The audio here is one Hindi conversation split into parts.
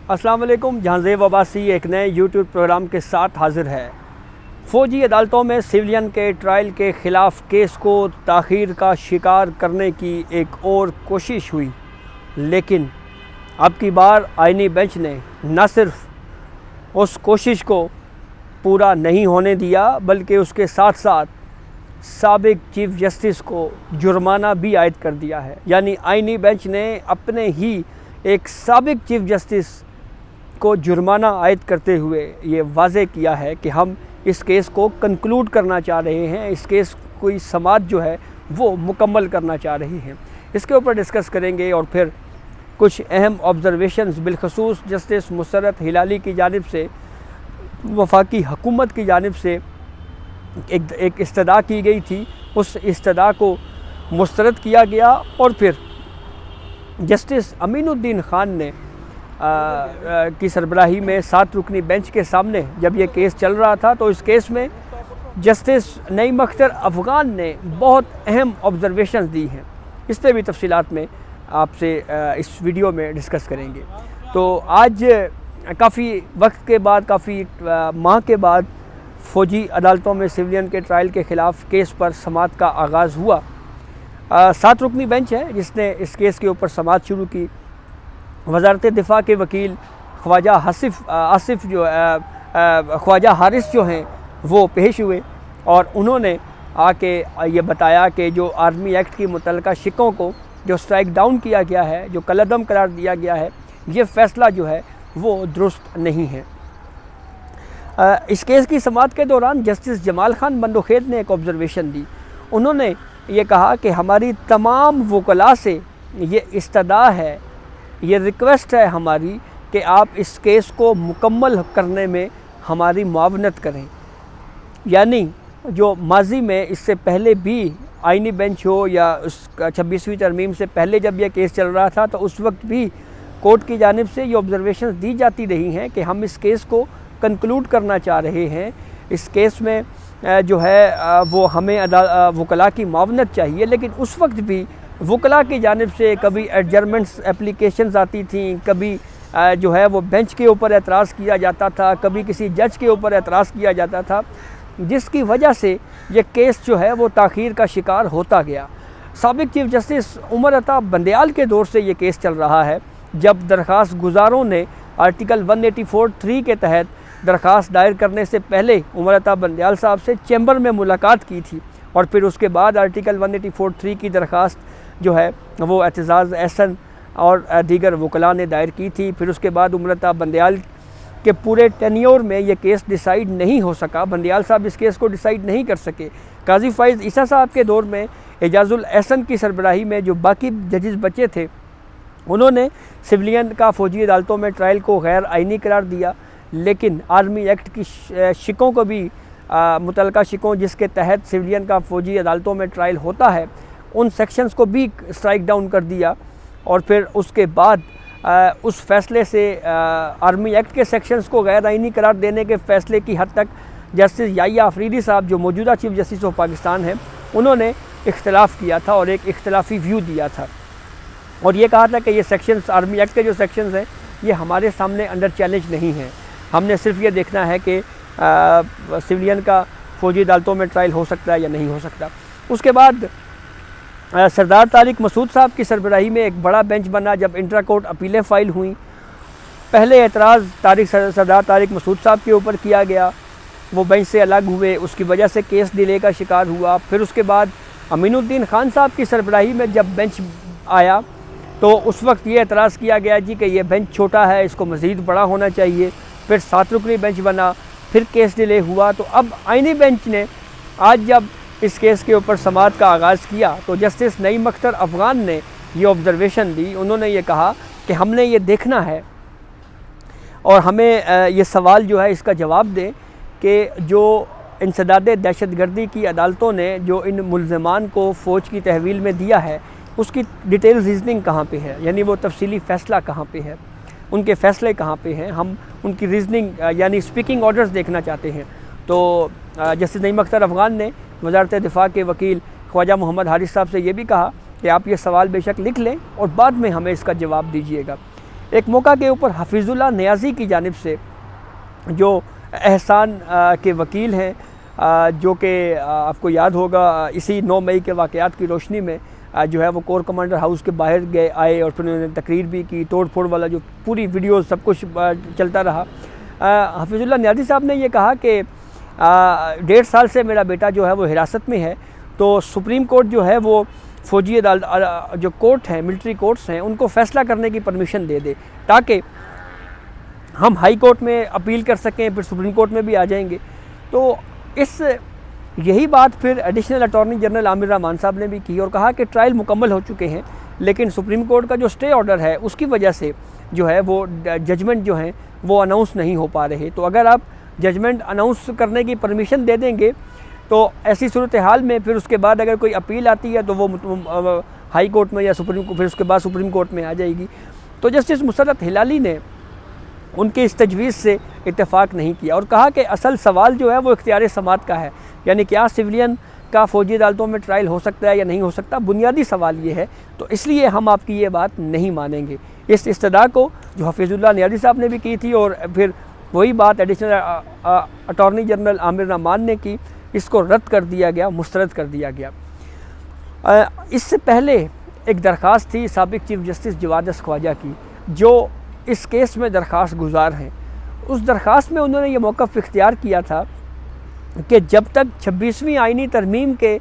अस्सलाम वालेकुम। जहांज़ेब अब्बासी एक नए यूट्यूब प्रोग्राम के साथ हाज़िर है। फ़ौजी अदालतों में सिविलियन के ट्रायल के ख़िलाफ़ केस को ताख़ीर का शिकार करने की एक और कोशिश हुई, लेकिन अब की बार आईनी बेंच ने न सिर्फ उस कोशिश को पूरा नहीं होने दिया, बल्कि उसके साथ साथ साबिक चीफ़ जस्टिस को जुर्माना भी आयद कर दिया है। यानी आईनी बेंच ने अपने ही एक साबिक चीफ़ जस्टिस को जुर्माना आयद करते हुए ये वाज़े किया है कि हम इस केस को कंक्लूड करना चाह रहे हैं, इस केस कोई समाअत जो है वो मुकम्मल करना चाह रही हैं। इसके ऊपर डिस्कस करेंगे और फिर कुछ अहम ऑब्ज़रवेशंस बिलखसूस जस्टिस मुसर्रत हिलाली की जानिब से वफाकी हुकूमत की जानिब से एक इस्तदा की गई थी, उस इस्तदा को मुस्तरद किया गया और फिर जस्टिस अमीनुद्दीन ख़ान ने की सरबराही में 7 रुकनी बेंच के सामने जब ये केस चल रहा था, तो इस केस में जस्टिस नईम अख्तर अफ़गान ने बहुत अहम ऑब्ज़रवेशंस दी हैं। इस पर भी तफसीलात में आपसे इस वीडियो में डिस्कस करेंगे। तो आज काफ़ी वक्त के बाद, काफ़ी माह के बाद फ़ौजी अदालतों में सिविलियन के ट्रायल के ख़िलाफ़ केस पर समाअत का आगाज़ हुआ। 7 रुकनी बेंच है जिसने इस केस के ऊपर समाअत शुरू की। वज़ारत दिफ़ा के वकील ख्वाजा ख्वाजा हारिस जो हैं वो पेश हुए और उन्होंने आके ये बताया कि जो आर्मी एक्ट की मुतल्लिका शिकों को जो स्ट्राइक डाउन किया गया है, जो कलअदम करार दिया गया है, ये फ़ैसला जो है वो दुरुस्त नहीं है। इस केस की समाअत के दौरान जस्टिस जमाल खान बंदोखेत ने एक ऑब्ज़रवेशन दी। उन्होंने ये कहा कि हमारी तमाम वकला से ये इस्तदा है, ये रिक्वेस्ट है हमारी कि आप इस केस को मुकम्मल करने में हमारी मुआवनत करें। यानी जो माजी में इससे पहले भी आईनी बेंच हो या उस 26वीं तरमीम से पहले जब यह केस चल रहा था, तो उस वक्त भी कोर्ट की जानिब से ये ऑब्ज़रवेशंस दी जाती रही हैं कि हम इस केस को कंक्लूड करना चाह रहे हैं। इस केस में जो है वो हमें वकला की मुआवनत चाहिए, लेकिन उस वक्त भी वकला की जानिब से कभी एडजर्मेंट्स एप्लीकेशंस आती थी, कभी जो है वो बेंच के ऊपर एतराज़ किया जाता था, कभी किसी जज के ऊपर एतराज़ किया जाता था, जिसकी वजह से ये केस जो है वो ताख़ीर का शिकार होता गया। साबिक चीफ़ जस्टिस उमर अता बंदयाल के दौर से ये केस चल रहा है, जब दरख्वास्त गुज़ारों ने आर्टिकल 184(3) के तहत दरख्वास्त दायर करने से पहले उमर अता बंदयाल साहब से चैम्बर में मुलाकात की थी और फिर उसके बाद आर्टिकल 184(3) की दरख्वास्त जो है वो एतजाज़ एहसन और दीगर वकला ने दायर की थी। फिर उसके बाद उमर अता बंदयाल के पूरे टेन्योर में ये केस डिसाइड नहीं हो सका, बंदयाल साहब इस केस को डिसाइड नहीं कर सके। काजी फ़ाइज़ ईसा साहब के दौर में एजाज़ुल एहसन की सरबराही में जो बाकी जजेस बचे थे, उन्होंने सिविलियन का फ़ौजी अदालतों में ट्रायल को गैर आइनी करार दिया, लेकिन आर्मी एक्ट की शिकों को भी मुतल्लिका शिकों जिसके तहत सिविलियन का फ़ौजी अदालतों में ट्रायल होता है, उन सेक्शंस को भी स्ट्राइक डाउन कर दिया। और फिर उसके बाद उस फैसले से आर्मी एक्ट के सेक्शंस को गैर आइनी करार देने के फ़ैसले की हद तक जस्टिस याहिया अफरीदी साहब जो मौजूदा चीफ़ जस्टिस ऑफ पाकिस्तान हैं, उन्होंने इख्तलाफ किया था और एक इख्तलाफी व्यू दिया था और ये कहा था कि ये सेक्शंस, आर्मी एक्ट के जो सेक्शंस हैं, ये हमारे सामने अंडर चैलेंज नहीं हैं। हमने सिर्फ ये देखना है कि सिविलियन का फ़ौजी अदालतों में ट्रायल हो सकता है या नहीं हो सकता। उसके बाद सरदार तारिक मसूद साहब की सरबराही में एक बड़ा बेंच बना जब इंट्रा कोर्ट अपीलें फ़ाइल हुई। पहले एतराज़ सरदार तारिक मसूद साहब के ऊपर किया गया, वो बेंच से अलग हुए, उसकी वजह से केस डिले का शिकार हुआ। फिर उसके बाद अमीनुद्दीन ख़ान साहब की सरबराही में जब बेंच आया तो उस वक्त ये एतराज़ किया गया जी कि ये बेंच छोटा है, इसको मज़ीद बड़ा होना चाहिए। फिर 7 रुकनी बेंच बना, फिर केस डिले हुआ। तो अब आईनी बेंच ने आज जब इस केस के ऊपर समाअत का आगाज़ किया तो जस्टिस नईम अख्तर अफ़गान ने ये ऑब्ज़रवेशन दी। उन्होंने ये कहा कि हमने ये देखना है और हमें ये सवाल जो है इसका जवाब दें कि जो इंसदाद दहशतगर्दी की अदालतों ने जो इन मुल्ज़मान को फ़ौज की तहवील में दिया है, उसकी डिटेल रीज़निंग कहाँ पे है, यानी वो तफसीली फ़ैसला कहाँ पे है, उनके फ़ैसले कहाँ पे हैं। हम उनकी रीज़निंग यानी स्पीकिंग ऑर्डर्स देखना चाहते हैं। तो जस्टिस नईम अख्तर अफ़गान ने वज़ारत दिफ़ा के वकील ख्वाजा मोहम्मद हारिस साहब से ये भी कहा कि आप ये सवाल बेशक लिख लें और बाद में हमें इसका जवाब दीजिएगा। एक मौका के ऊपर हफीज़ुल्लाह नियाज़ी की जानिब से, जो एहसान के वकील हैं, जो कि आपको याद होगा इसी 9 मई के वाक़यात की रोशनी में जो है वो कोर कमांडर हाउस के बाहर गए आए और फिर उन्होंने तकरीर भी की, तोड़ फोड़ वाला जो पूरी वीडियो सब कुछ चलता रहा। हफीज़ुल्लाह नियाज़ी साहब ने ये कहा कि 1.5 साल से मेरा बेटा जो है वो हिरासत में है, तो सुप्रीम कोर्ट जो है वो फ़ौजी अदालत जो कोर्ट हैं, मिलिट्री कोर्ट्स हैं, उनको फ़ैसला करने की परमिशन दे दे ताकि हम हाई कोर्ट में अपील कर सकें, फिर सुप्रीम कोर्ट में भी आ जाएंगे। तो यही बात फिर additional attorney general Aamir Rahman साहब ने भी की और कहा कि ट्रायल मुकम्मल हो चुके हैं, लेकिन सुप्रीम कोर्ट का जो स्टे ऑर्डर है उसकी वजह से जो है वो जजमेंट जो हैं वो अनाउंस नहीं हो पा रहे। तो अगर आप जजमेंट अनाउंस करने की परमिशन दे देंगे तो ऐसी सूरत हाल में फिर उसके बाद अगर कोई अपील आती है तो वो हाई कोर्ट में या फिर उसके बाद सुप्रीम कोर्ट में आ जाएगी। तो जस्टिस मुसर्रत हिलाली ने उनके इस तजवीज़ से इत्तेफाक नहीं किया और कहा कि असल सवाल जो है वो इख्तियार समात का है, यानी क्या सिविलियन का फ़ौजी अदालतों में ट्रायल हो सकता है या नहीं हो सकता, बुनियादी सवाल ये है। तो इसलिए हम आपकी ये बात नहीं मानेंगे। इस इस्तदा को जो हफीज़ुल्लाह नियाज़ी साहब ने भी की थी और फिर वही बात additional attorney general Aamir Rahman ने की, इसको रद्द कर दिया गया, मुस्तरद कर दिया गया। इससे पहले एक दरख्वास्त थी साबिक चीफ जस्टिस जवाद ख्वाजा की, जो इस केस में दरख्वास्त गुजार हैं। उस दरख्वास्त में उन्होंने ये मौक़िफ़ इख्तियार किया था कि जब तक 26वीं आइनी तरमीम के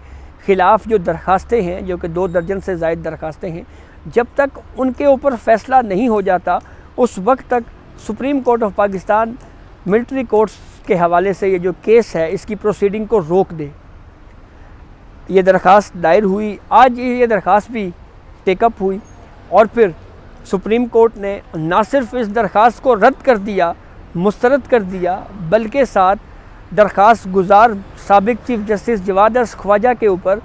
ख़िलाफ़ जो दरख्वास्तें हैं, जो कि 2 दर्जन से ज़ायद दरख्वास्तें हैं, जब तक उनके ऊपर फ़ैसला नहीं हो जाता उस वक्त तक supreme court of Pakistan military courts के हवाले से ये जो केस है इसकी प्रोसीडिंग को रोक दे। ये दरख्वास्त दायर हुई, आज ये दरख्वास्त भी टेकअप हुई और फिर सुप्रीम कोर्ट ने ना सिर्फ इस दरख्वास्त को रद्द कर दिया, मुस्तरद कर दिया, बल्कि साथ दरख्वास्त गुजार साबिक चीफ जस्टिस जवाद ख्वाजा के ऊपर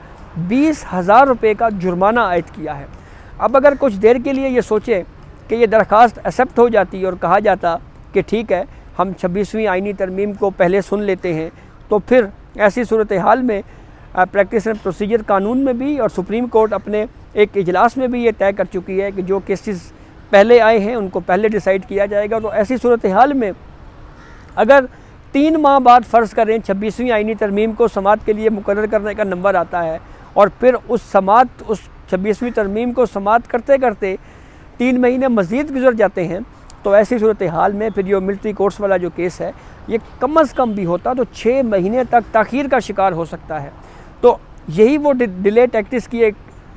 20,000 रुपये का जुर्माना आयद किया है। अब अगर कुछ देर के लिए ये सोचें कि ये दरख्वास्त एक्सेप्ट हो जाती और कहा जाता कि ठीक है हम 26वीं आइनी तरमीम को पहले सुन लेते हैं, तो फिर ऐसी सूरत हाल में प्रैक्टिस एंड प्रोसीजर कानून में भी और सुप्रीम कोर्ट अपने एक इजलास में भी ये तय कर चुकी है कि जो केसेस पहले आए हैं उनको पहले डिसाइड किया जाएगा। तो ऐसी सूरत हाल में अगर 3 माह बाद फ़र्ज़ करें 26वीं आइनी तरमीम को समात के लिए मुकर्रर करने का नंबर आता है और फिर उस 26वीं तरमीम को समात करते करते 3 महीने मज़ीद गुजर जाते हैं, तो ऐसी सूरत हाल में फिर ये मिलिट्री कोर्ट्स वाला जो केस है ये कम अज़ कम भी होता तो 6 महीने तक ताख़ीर का शिकार हो सकता है। तो यही वो डिले टैक्टिक्स की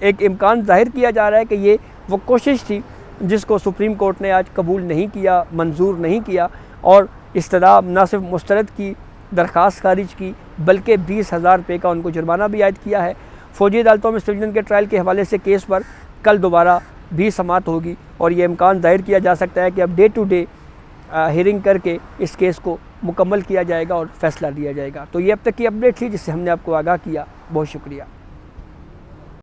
एक इम्कान ज़ाहिर किया जा रहा है कि ये वो कोशिश थी जिसको सुप्रीम कोर्ट ने आज कबूल नहीं किया, मंजूर नहीं किया और इस्तदा न सिर्फ मुस्तरद की, दरख्वास्त खारिज की, बल्कि 20,000 रुपये का उनको जुर्माना भी आयद किया है। फ़ौजी अदालतों में सिविलियन के ट्रायल के हवाले से केस पर कल दोबारा भी समात होगी और ये इम्कान ज़ाहिर किया जा सकता है कि अब डे टू डे हियरिंग करके इस केस को मुकम्मल किया जाएगा और फ़ैसला दिया जाएगा। तो ये अब तक की अपडेट थी जिससे हमने आपको आगाह किया। बहुत शुक्रिया।